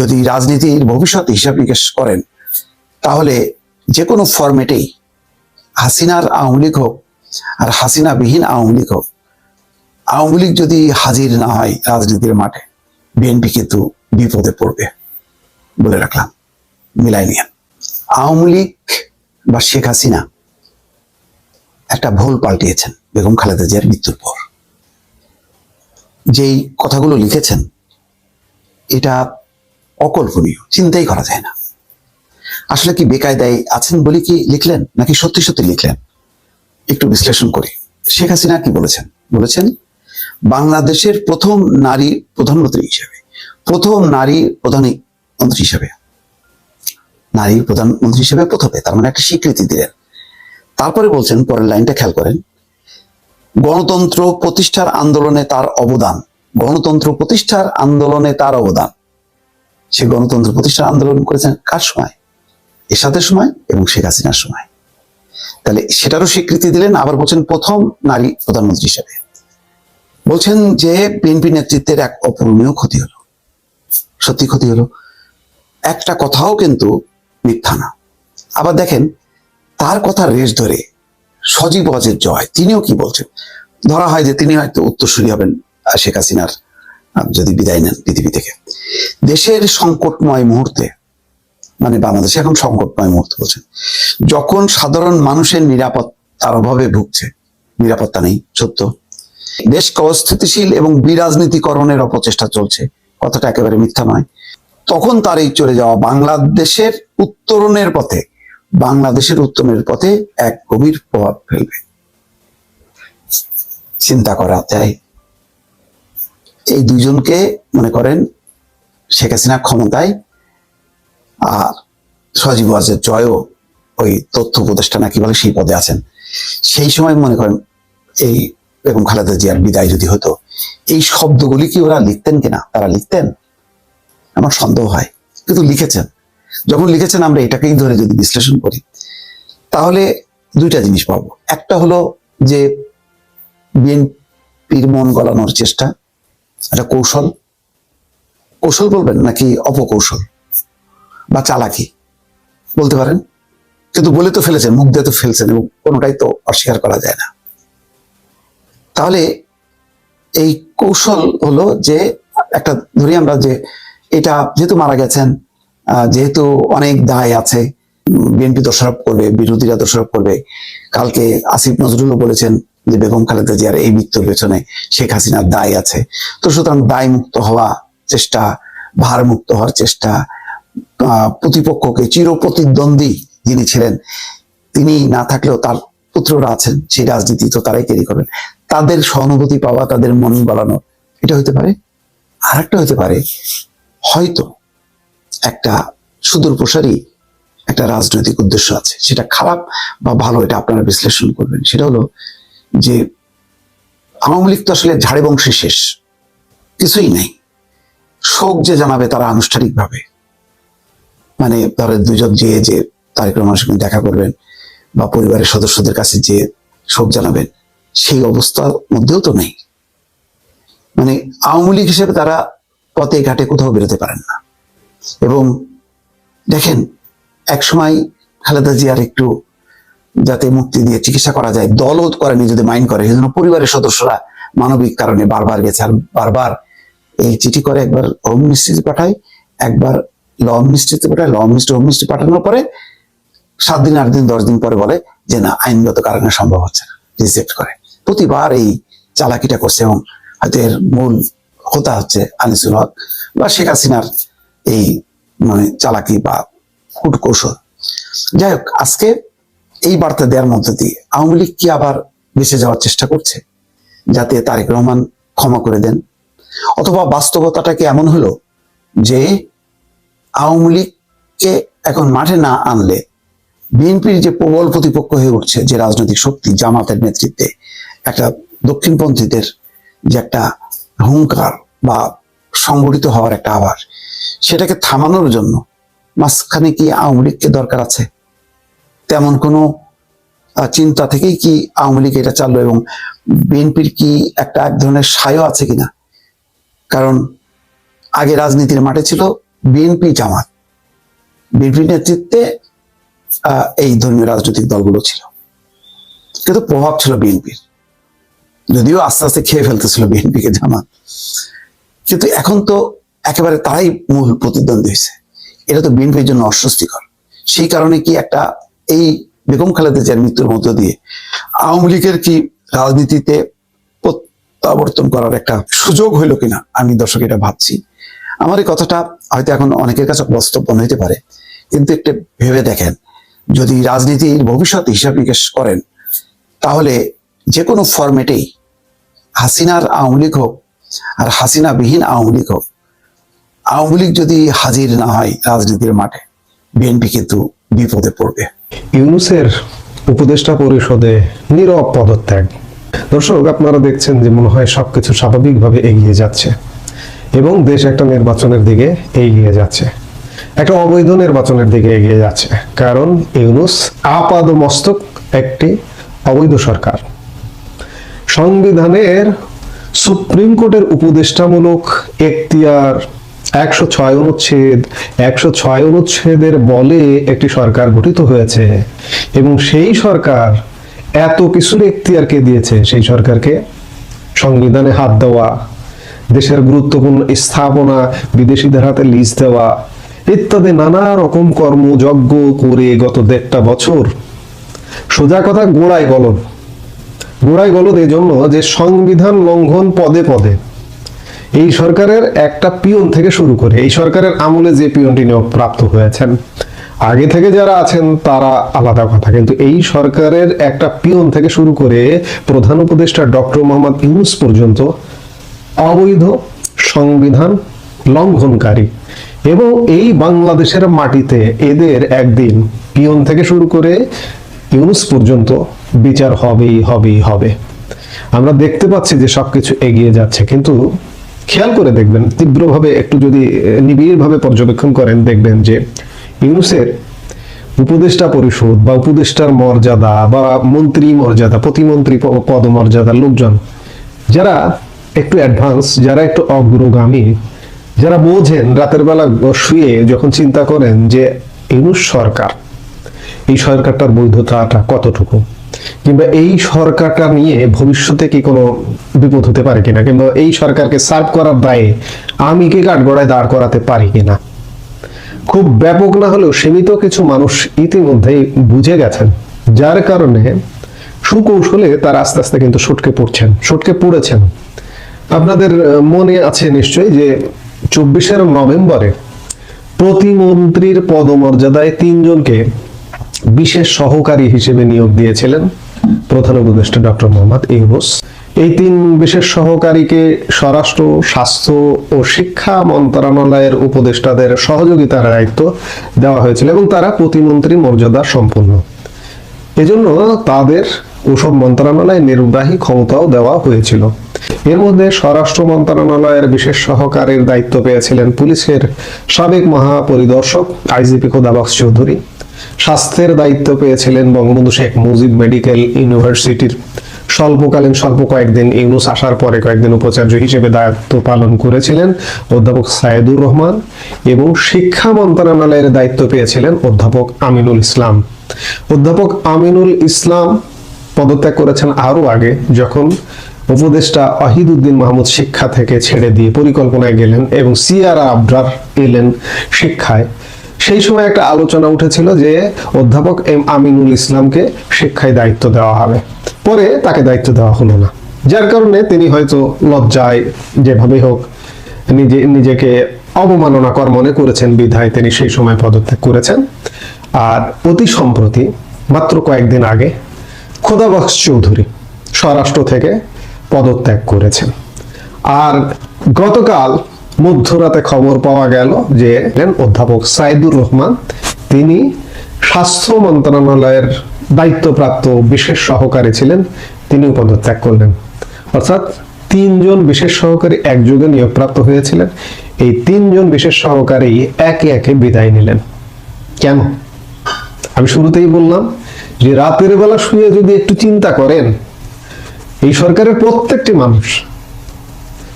যদি রাজনীতির ভবিষ্যৎ হিসাব নিকাশ করেন তাহলে যে কোনো ফরম্যাটেই হাসিনার আওয়ামী লীগ হোক আর হাসিনা বিহীন আওয়ামী লীগ হোক, আওয়ামী লীগ যদি হাজির না হয় রাজনীতির মাঠে, বিএনপি কিন্তু বিপদে পড়বে বলে রাখলাম, মিলাই নিয়ে। আওয়ামী লীগ বা শেখ হাসিনা একটা ভুল পাল্টিয়েছেন বেগম খালেদা জিয়ার মৃত্যুর পর। যেই কথাগুলো লিখেছেন এটা অকল্পনীয়, চিন্তাই করা যায় না। আসলে কি বেকায়দায় আছেন বলে কি লিখলেন, নাকি সত্যি সত্যি লিখলেন? একটু বিশ্লেষণ করি। শেখ হাসিনা কি বলেছেন? বলেছেন বাংলাদেশের প্রথম নারী প্রধানমন্ত্রী হিসেবে, নারী প্রধানমন্ত্রী হিসেবে প্রথমে, তার মানে একটা স্বীকৃতি দিলেন। তারপরে বলছেন, পরের লাইনটা খেয়াল করেন, গণতন্ত্র প্রতিষ্ঠার আন্দোলনে তার অবদান। সে গণতন্ত্র প্রতিষ্ঠার আন্দোলন করেছেন কার সময়? এরশাদের সময় এবং শেখ হাসিনার সময়। তাহলে সেটারও স্বীকৃতি দিলেন। আবার বলছেন প্রথম নারী প্রধানমন্ত্রী হিসেবে। বলছেন যে বিএনপি নেতৃত্বের এক অপূরণীয় ক্ষতি হলো। সত্যি ক্ষতি হলো, একটা কথাও কিন্তু মিথ্যা না। আবার দেখেন তার কথা রেশ ধরে সজীব ওয়াজেদ জয়, তিনিও কি বলছেন? ধরা হয় যে তিনি হয়তো উত্তরসূরি হবেন শেখ হাসিনার যদি বিদায় নেন পৃথিবী থেকে। দেশের সংকটময় মুহূর্তে, মানে বাংলাদেশে এখন সংকটময় মুহূর্তে বলছেন, যখন সাধারণ মানুষের নিরাপত্তার অভাবে ভুগছে, নিরাপত্তা নেই, সত্য, দেশকে অস্থিতিশীল এবং বিরাজনীতিকরণের অপচেষ্টা চলছে, কথাটা একেবারে মিথ্যা নয়, তখন তার এই চলে যাওয়া বাংলাদেশের উত্তরণের পথে এক গভীর প্রভাব ফেলবে। চিন্তা করা যায়। এই দুইজনকে মনে করেন শেখ হাসিনা ক্ষমতায়, আর সজীব ওয়াজেদ জয়ও ওই তথ্য উপদেষ্টা নাকি বলে সেই পদে আছেন। সেই সময় মনে করেন এই বেগম খালেদা জিয়ার বিদায় যদি হতো, এই শব্দগুলি কি ওরা লিখতেন কিনা? তারা লিখতেন? আমার সন্দেহ হয়। কিন্তু লিখেছেন। যখন লিখেছেন আমরা এটাকেই ধরে যদি বিশ্লেষণ করি তাহলে দুইটা জিনিস পাবো। একটা হলো যে বিএনপির মন গলানোর চেষ্টা, একটা কৌশল বলবেন নাকি অপকৌশল বা চালাকি বলতে পারেন, কিন্তু বলে তো ফেলেছেন, মুখ দিয়ে তো ফেলছেন, এবং কোনোটাই তো অস্বীকার করা যায় না। তাহলে এই কৌশল হলো যে একটা, ধরি আমরা যে এটা যেহেতু মারা গেছেন, যেহেতু অনেক দায় আছে, বিএনপি দোষারোপ করবে, বিরোধীরা দোষারোপ করবে। কালকে আসিফ নজরুলও বলেছেন যে বেগম খালেদা জিয়ার এই মৃত্যুর পেছনে শেখ হাসিনার দায় আছে। তো সুতরাং দায় মুক্ত হওয়া চেষ্টা, ভার মুক্ত হওয়ার চেষ্টা, প্রতিপক্ষকে চিরপ্রতিদ্বন্দ্বী যিনি ছিলেন তিনি না থাকলেও তার পুত্ররা আছেন, সেই রাজনীতি তো তারাই ক্যারি করবেন, তাদের সহানুভূতি পাওয়া, তাদের মন গলানো, এটা হতে পারে। আর একটা হতে পারে হয়তো একটা সুদূর প্রসারী একটা রাজনৈতিক উদ্দেশ্য আছে, সেটা খারাপ বা ভালো এটা আপনারা বিশ্লেষণ করবেন। সেটা হলো যে আওয়ামী লীগ তো আসলে ঝাড়ে বংশী শেষ, কিছুই নেই। শোক যে জানাবে তারা আনুষ্ঠানিকভাবে, মানে ধরেন দুজন যে তারেক রহমানের সঙ্গে দেখা করবেন বা পরিবারের সদস্যদের কাছে যে শোক জানাবেন, সেই অবস্থার মধ্যেও তো নেই। মানে আওয়ামী লীগ হিসেবে তারা পথে ঘাটে কোথাও বেরোতে পারেন না। এবং দেখেন একসময় খালেদা জিয়ার একটু যাতে মুক্তি দিয়ে চিকিৎসা করা যায়, দলও করেনি, যদি মাইন্ড করে, সেজন্য পরিবারের সদস্যরা মানবিক কারণে বারবার গেছে, আর বারবার এই চিঠি করে, একবার হোম মিনিস্ট্রিতে পাঠায়, একবার ল মিনিস্ট্রিতে পাঠায়, ল মিনিস্ট্রি হোম মিনিস্ট্রি পাঠানোর পরে 7 দিন 8 দিন 10 দিন পরে বলে যে না, আইনগত কারণে সম্ভব হচ্ছে না, রিজেক্ট করে। প্রতিবার এই চালাকিটা করছে, এবং হয়তো এর মূল হোতা হচ্ছে আনিসুল হক বা শেখ হাসিনার এই মানে চালাকি বা কূটকৌশল। যাই হোক, আজকে এই বার্তা দেওয়ার মধ্যে দিয়ে আওয়ামী লীগ কি আবার বেঁচে যাওয়ার চেষ্টা করছে যাতে তারেক রহমান ক্ষমা করে দেন? অথবা বাস্তবতাটাকে এমন হলো যে আওয়ামী লীগকে এখন মাঠে না আনলে বিএনপির যে প্রবল প্রতিপক্ষ হয়ে উঠছে, যে রাজনৈতিক শক্তি জামাতের নেতৃত্বে, একটা দক্ষিণপন্থীদের যে একটা হুঙ্কার বা সংগঠিত হওয়ার একটা আভাস, সেটাকে থামানোর জন্য মাঝখানে কি আওয়ামী লীগকে দরকার আছে? তেমন কোনো চিন্তা থেকেই কি আওয়ামী লীগ এটা চাললো? এবং বিএনপির কি এক ধরনের সায় আছে কিনা? কারণ আগে রাজনীতির মাঠে ছিল বিএনপি জামাত, বিএনপি নেতৃত্বে এই ধর্মীয় রাজনৈতিক দলগুলো ছিল, কিন্তু প্রভাব ছিল বিএনপির, যদিও আস্তে আস্তে খেয়ে ফেলতেছিল বিএনপিকে জামাত। কিন্তু এখন তো একেবারে তারাই মূল প্রতিদ্বন্দ্বী হয়েছে। এটা তো বিএনপির জন্য অস্বস্তিকর। সেই কারণে কি একটা এই বেগম খালেদা জিয়ার মৃত্যুর মধ্য দিয়ে আওয়ামী লীগের কি রাজনীতিতে প্রত্যাবর্তন করার একটা সুযোগ হইল কিনা, আমি দর্শক এটা ভাবছি। আমার এই কথাটা হয়তো এখন অনেকের কাছে বাস্তব মনে হতে পারে, কিন্তু একটু ভেবে দেখেন, যদি রাজনীতির ভবিষ্যৎ হিসাব নিকেশ করেন, তাহলে যে কোনো ফরম্যাটেই হাসিনার আওয়ামী লীগ হোক আর হাসিনা বিহীন আওয়ামী লীগ হোক, আওয়ামী লীগ যদি হাজির না হয় রাজনীতির মাঠে, বিএনপি কিন্তু বিপদে পড়বে। ইউনূসের উপদেষ্টা পরিষদে নীরব পদত্যাগ। দর্শক, আপনারা দেখছেন যে মনে হয় সবকিছু স্বাভাবিকভাবে এগিয়ে যাচ্ছে এবং দেশ একটা নির্বাচনের দিকে এগিয়ে যাচ্ছে, একটা অবৈধ নির্বাচনের দিকে এগিয়ে যাচ্ছে। কারণ ইউনূস আপাদমস্তক একটি অবৈধ সরকার। সংবিধানের সুপ্রিম কোর্টের উপদেষ্টামূলক এখতিয়ার 106 অনুচ্ছেদ 106 অনুচ্ছেদের বলে একটি সরকার গঠিত হয়েছে এবং সেই সরকার এত কিছুর এখতিয়ারকে দিয়েছে। সেই সরকারকে সংবিধানে হাত দেওয়া, দেশের গুরুত্বপূর্ণ স্থাপনা বিদেশিদের হাতে লিজ দেওয়া ইত্যাদি নানা রকম কর্মযজ্ঞ করে গত 1.5 বছর, সোজা কথা গোড়ায় গলদ এই জন্য যে সংবিধান লঙ্ঘন পদে পদে এই সরকারের একটা পিয়ন থেকে শুরু করে, এই সরকারের আমলে যে পিয়নটি নিয়োগ প্রাপ্ত হয়েছেন, আগে থেকে যারা আছেন তারা আলাদা কথা, কিন্তু এই সরকারের একটা পিয়ন থেকে শুরু করে প্রধান উপদেষ্টা ডক্টর মোহাম্মদ ইউনূস পর্যন্ত অবৈধ সংবিধান লঙ্ঘনকারী। এবং এই বাংলাদেশের মাটিতে এদের একদিন পিয়ন থেকে শুরু করে ইউনূস পর্যন্ত বিচার হবে। আমরা দেখতে পাচ্ছি যে সবকিছু এগিয়ে যাচ্ছে, কিন্তু খেয়াল করে দেখবেন, তীব্রভাবে একটু যদি নিবিড়ভাবে পর্যবেক্ষণ করেন, দেখবেন যে ইউনূসের উপদেষ্টা পরিষদ বা উপদেষ্টার মর্যাদা বা মন্ত্রী মর্যাদা, প্রতিমন্ত্রী পদমর্যাদার লোকজন যারা একটু অ্যাডভান্স, যারা একটু অগ্রগামী, যারা বোঝেন, রাতের বেলা শুয়ে যখন চিন্তা করেন যে ইউনূস সরকার, এই সরকারটার বৈধতাটা কতটুকু, কিংবা এই সরকারটা নিয়ে ভবিষ্যতে কি কোনো বিপদ হতে পারে কিনা, কিংবা এই সরকারকে সার্ভ করার দায়ে আমি কি কাঠগড়ায় দাঁড় করাতে পারি কিনা, খুব ব্যাপক না হলেও সীমিত কিছু মানুষ ইতিমধ্যেই বুঝে গেছেন, যার কারণে সুকৌশলে তারা আস্তে আস্তে কিন্তু সটকে পড়েছেন। আপনাদের মনে আছে নিশ্চয়ই যে 24 নভেম্বরে প্রতিমন্ত্রীর পদমর্যাদায় 3 জনকে বিশেষ সহকারী হিসেবে নিয়োগ দিয়েছিলেন প্রধান উপদেষ্টা ডক্টর মোহাম্মদ ইউনূস। এই 3 বিশেষ সহকারীকে স্বরাষ্ট্র, স্বাস্থ্য ও শিক্ষা মন্ত্রণালয়ের উপদেষ্টাদের সহযোগিতার দায়িত্ব দেওয়া হয়েছিল এবং তারা প্রতিমন্ত্রী মর্যাদা সম্পন্ন। এজন্য তাদের ওসব মন্ত্রণালয়ে নির্বাহী ক্ষমতাও দেওয়া হয়েছিল। এর মধ্যে স্বরাষ্ট্র মন্ত্রণালয়ের বিশেষ সহকারীর দায়িত্ব পেয়েছিলেন পুলিশের সাবেক মহাপরিদর্শক আইজিপি খোদাবক্স চৌধুরী। স্বাস্থ্যের দায়িত্ব পেয়েছিলেন বঙ্গবন্ধু শেখ মুজিব মেডিকেল ইউনিভার্সিটির স্বল্প কয়েকদিন ইউনূস আসার পরে কয়েকদিন উপাচার্য হিসেবে দায়িত্ব পালন করেছিলেন অধ্যাপক সাইদুর রহমান, এবং শিক্ষা মন্ত্রণালয়ের দায়িত্ব পেয়েছিলেন অধ্যাপক আমিনুল ইসলাম। অধ্যাপক আমিনুল ইসলাম পদত্যাগ করেছেন আরো আগে, যখন উপদেষ্টা ওয়াহিদুদ্দিন মাহমুদ শিক্ষা থেকে ছেড়ে দিয়ে পরিকল্পনায় গেলেন এবং সিআর আবরার এলেন শিক্ষায়। সেই সময় একটা আলোচনা উঠেছিল যে অধ্যাপক এম আমিনুল ইসলামকে শিক্ষায় দায়িত্ব দেওয়া হবে, পরে তাকে দায়িত্ব দেওয়া হলো না, যার কারণে তিনি হয়তো লজ্জায় যেভাবে হোক নিজেকে অবমাননাকর মনে করেছেন, বিধায় তিনি সেই সময় পদত্যাগ করেছেন। আর অতি সম্প্রতি মাত্র কয়েকদিন আগে খোদাবক্স চৌধুরী স্বরাষ্ট্র থেকে পদত্যাগ করেছেন। আর গতকাল মধ্যরাতে খবর পাওয়া গেল যে অধ্যাপক সাইদুর রহমান, তিনি স্বাস্থ্য মন্ত্রণালয়ের দায়িত্বপ্রাপ্ত বিশেষ সহকারী ছিলেন, তিনি পদত্যাগ করলেন। অর্থাৎ 3 জন বিশেষ সহকারী একযোগে নিয়োগপ্রাপ্ত হয়েছিলেন। এই 3 জন বিশেষ সহকারী একে একে বিদায় নিলেন। কেন? আমি শুরুতেই বললাম যে রাতের বেলা শুয়ে যদি একটু চিন্তা করেন, এই সরকারের প্রত্যেকটি মানুষ,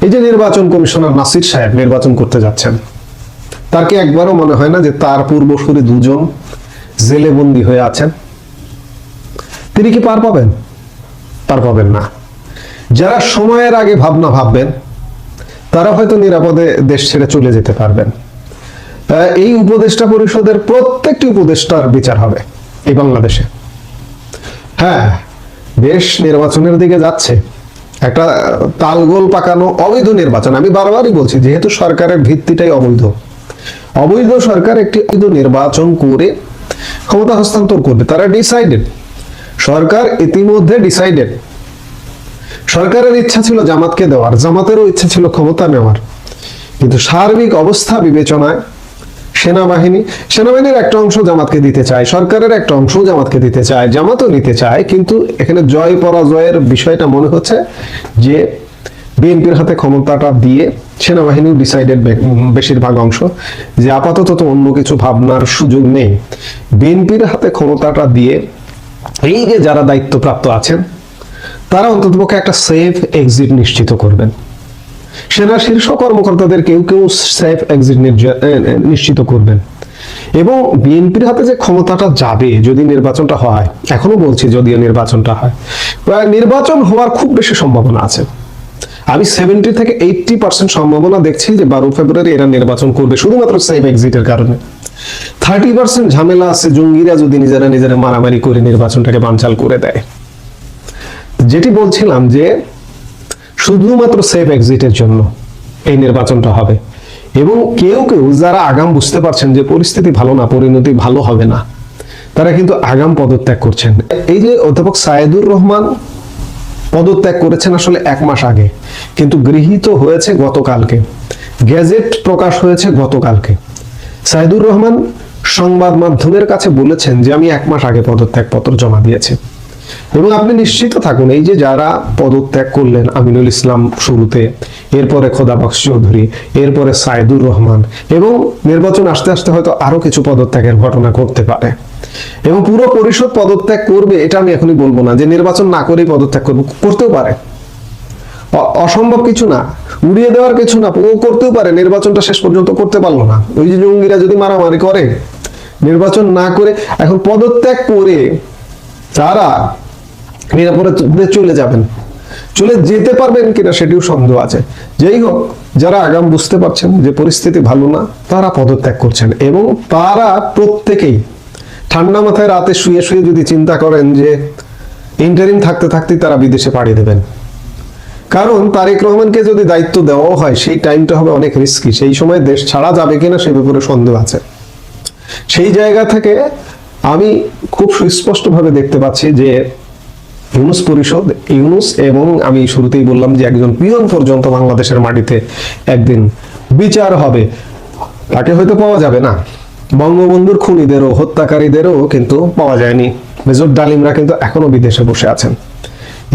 এই যে নির্বাচন কমিশনার নাসির সাহেব নির্বাচন করতে যাচ্ছেন, তার কি একবারও মনে হয় না যে তার পূর্বসূরি দুজন জেলে বন্দী হয়ে আছেন? তিনি কি পার পাবেন? পার পাবেন না। যারা সময়ের আগে ভাবনা ভাববেন তারা হয়তো নিরাপদে দেশ ছেড়ে চলে যেতে পারবেন। এই উপদেষ্টা পরিষদের প্রত্যেকটি উপদেষ্টার বিচার হবে এই বাংলাদেশে। হ্যাঁ, দেশ নির্বাচনের দিকে যাচ্ছে, একটা তালগোল পাকানো অবৈধ নির্বাচন। আমি বারবারই বলছি, যেহেতু সরকারের ভিত্তিটাই অবৈধ, অবৈধ সরকার একটি অবৈধ নির্বাচন করে ক্ষমতা হস্তান্তর করবে। তারা ডিসাইডেড, সরকার ইতিমধ্যে ডিসাইডেড। সরকারের ইচ্ছা ছিল জামাতকে দেওয়ার, জামাতেরও ইচ্ছা ছিল ক্ষমতা নেওয়ার, কিন্তু সার্বিক অবস্থা বিবেচনায় সেনাবাহিনীর একটা অংশ জামাতকে দিতে চায়, সরকারের একটা অংশ জামাতকে দিতে চায়, জামাতও নিতে চায়। কিন্তু এখানে জয় পরাজয়ের বিষয়টা মনে হচ্ছে যে বিএনপির হাতে ক্ষমতাটা দিয়ে সেনাবাহিনী ডিসাইডেড বেশিরভাগ অংশ যে আপাতত তো অন্য কিছু ভাবনার সুযোগ নেই। বিএনপির হাতে ক্ষমতাটা দিয়ে এই যে যারা দায়িত্বপ্রাপ্ত আছেন তারা অন্ততপক্ষে একটা সেফ এক্সিট নিশ্চিত করবেন। সেনা শীর্ষ কর্মকর্তাদের কেউ কেউ সেফ এক্সিট নিশ্চিত করবেন। এবং বিএনপির হাতে যে ক্ষমতাটা যাবে যদি নির্বাচনটা হয়, এখনো বলছি যদিও নির্বাচনটা হয়, নির্বাচন হওয়ার খুব বেশি সম্ভাবনা আছে। আমি 70 থেকে 80% সম্ভাবনা দেখছি যে 12 ফেব্রুয়ারি এরা নির্বাচন করবে, শুধুমাত্র সেফ এক্সিটের কারণে। 30% ঝামেলা আছে জঙ্গিরা যদি নিজেরা মারামারি করে নির্বাচনটাকে বানচাল করে দেয়। যেটি বলছিলাম যে শুধুমাত্র সেফ এক্সিটের জন্য এই নির্বাচনটা হবে। এবং কেউ কেউ যারা আগাম বুঝতে পারছেন যে পরিস্থিতি ভালো না, পরিণতি ভালো হবে না, তারা কিন্তু আগাম পদত্যাগ করছেন। এই যে অধ্যাপক সাইদুর রহমান পদত্যাগ করেছেন আসলে 1 মাস আগে, কিন্তু গৃহীত হয়েছে গতকালকে, গেজেট প্রকাশ হয়েছে গতকালকে। সাইদুর রহমান সংবাদ মাধ্যমের কাছে বলেছেন যে আমি 1 মাস আগে পদত্যাগ পত্র জমা দিয়েছি। এবং আপনি নিশ্চিত থাকুন, এই যে যারা পদত্যাগ করলেন, আমিনুল ইসলাম শুরুতে, এরপরে খোদাবক্স চৌধুরী, এরপরে সাইদুর রহমান, এবং নির্বাচন আসতে আসতে হয়তো আরো কিছু পদত্যাগের ঘটনা ঘটতে পারে। এবং পুরো পরিষদ পদত্যাগ করবে এটা আমি এখনই বলবো না, যে নির্বাচন না করেই পদত্যাগ করতেও পারে, অসম্ভব কিছু না, উড়িয়ে দেওয়ার কিছু না, ও করতেও পারে। নির্বাচনটা শেষ পর্যন্ত করতে পারলো না, ওই যে জঙ্গিরা যদি মারামারি করে, নির্বাচন না করে এখন পদত্যাগ করে তারা নিরাপদে চলে যাবেন, চলে যেতে পারবেন কিনা সেটিও সন্দেহ আছে। যেই হোক, যারা আগাম বুঝতে পারছেন যে পরিস্থিতি ভালো না, তারা পদত্যাগ করছেন। এবং তারা প্রত্যেকেই ঠান্ডা মাথায় রাতে শুয়ে শুয়ে যদি চিন্তা করেন যে ইন্টারিম থাকতে থাকতে তারা বিদেশে পাড়ি দেবেন, কারণ তারেক রহমানকে যদি দায়িত্ব দেওয়া হয় সেই টাইমটা হবে অনেক রিস্কি, সেই সময় দেশ ছাড়া যাবে কিনা সে ব্যাপারে সন্দেহ আছে। সেই জায়গা থেকে আমি খুব সুস্পষ্টভাবে দেখতে পাচ্ছি যে ইউনুস পরিষদ, ইউনুস এবং আমি শুরুতেই বললাম যে একজন পিয়ন পর্যন্ত বাংলাদেশের মাটিতে একদিন বিচার হবে। তাকে হয়তো পাওয়া যাবে না, বঙ্গবন্ধুর খুনিদেরও, হত্যাকারীদেরও কিন্তু পাওয়া যায়নি। মেজর ডালিমরা কিন্তু এখনো বিদেশে বসে আছেন।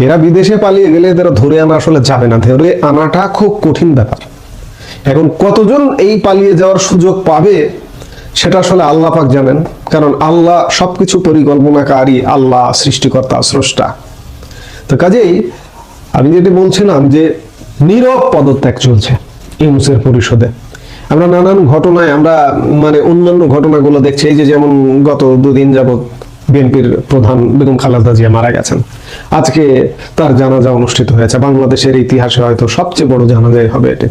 এরা বিদেশে পালিয়ে গেলে এদের ধরে আনা আসলে যাবে না, ধরে আনাটা খুব কঠিন ব্যাপার। এখন কতজন এই পালিয়ে যাওয়ার সুযোগ পাবে সেটা আসলে আল্লাহ পাক জানেন, কারণ আল্লাহ সবকিছু পরিকল্পনাকারী, আল্লাহ সৃষ্টিকর্তা, স্রষ্টা। তো কাজেই আমি যেটি বলছিলাম যে নীরব পদত্যাগ চলছে ইউনূসের পরিষদে। আমরা নানান ঘটনায় আমরা অন্যান্য ঘটনাগুলো দেখছি, এই যে যেমন গত 2 দিন যাবত বিএনপির প্রধান বেগম খালেদা জিয়া মারা গেছেন, আজকে তার জানাজা অনুষ্ঠিত হয়েছে। বাংলাদেশের ইতিহাসে হয়তো সবচেয়ে বড় জানাজাই হবে এটি।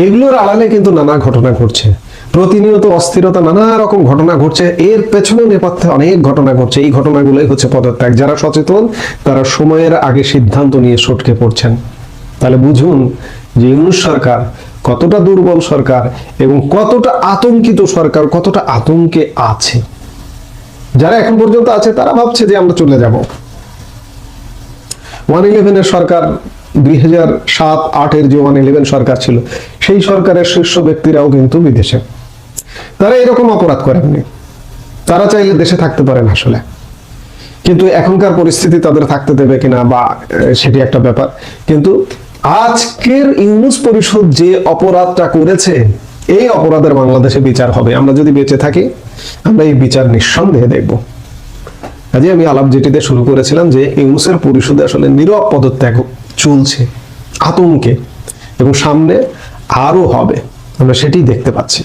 এগুলোর আড়ালে কিন্তু নানা ঘটনা ঘটছে, প্রতিনিয়ত অস্থিরতা, নানা রকম ঘটনা ঘটছে, এর পেছনে নেপথ্যে অনেক ঘটনা ঘটছে। এই ঘটনাগুলোই হচ্ছে পদত্যাগ। যারা সচেতন তারা সময়ের আগে সিদ্ধান্ত নিয়ে সটকে পড়ছেন। তাহলে বুঝুন যে ইউনূস সরকার কতটা দুর্বল সরকার এবং কতটা আতঙ্কিত সরকার, কতটা আতঙ্কে আছে। যারা এখন পর্যন্ত আছে তারা ভাবছে যে আমরা চলে যাব। 111 সরকার, 2007-08 যে 111 সরকার ছিল, সেই সরকারের শীর্ষ ব্যক্তিরাও কিন্তু বিদেশে। তারা এরকম অপরাধ করেননি, তারা চাইলে দেশে থাকতে পারেন আসলে, কিন্তু এখনকার পরিস্থিতি তাদের থাকতে দেবে কিনা বা সেটি একটা ব্যাপার। কিন্তু আজকের ইউনূস পরিষদ যে অপরাধটা করেছে, এই অপরাধের বাংলাদেশে বিচার হবে। আমরা যদি বেঁচে থাকি আমরা এই বিচার নিঃসন্দেহে দেখব। কাজে আমি আলাপ যেটিতে শুরু করেছিলাম যে ইউনূসের পরিষদে আসলে নীরব পদত্যাগ চলছে আতঙ্কে, এবং সামনে আরো হবে, আমরা সেটি দেখতে পাচ্ছি।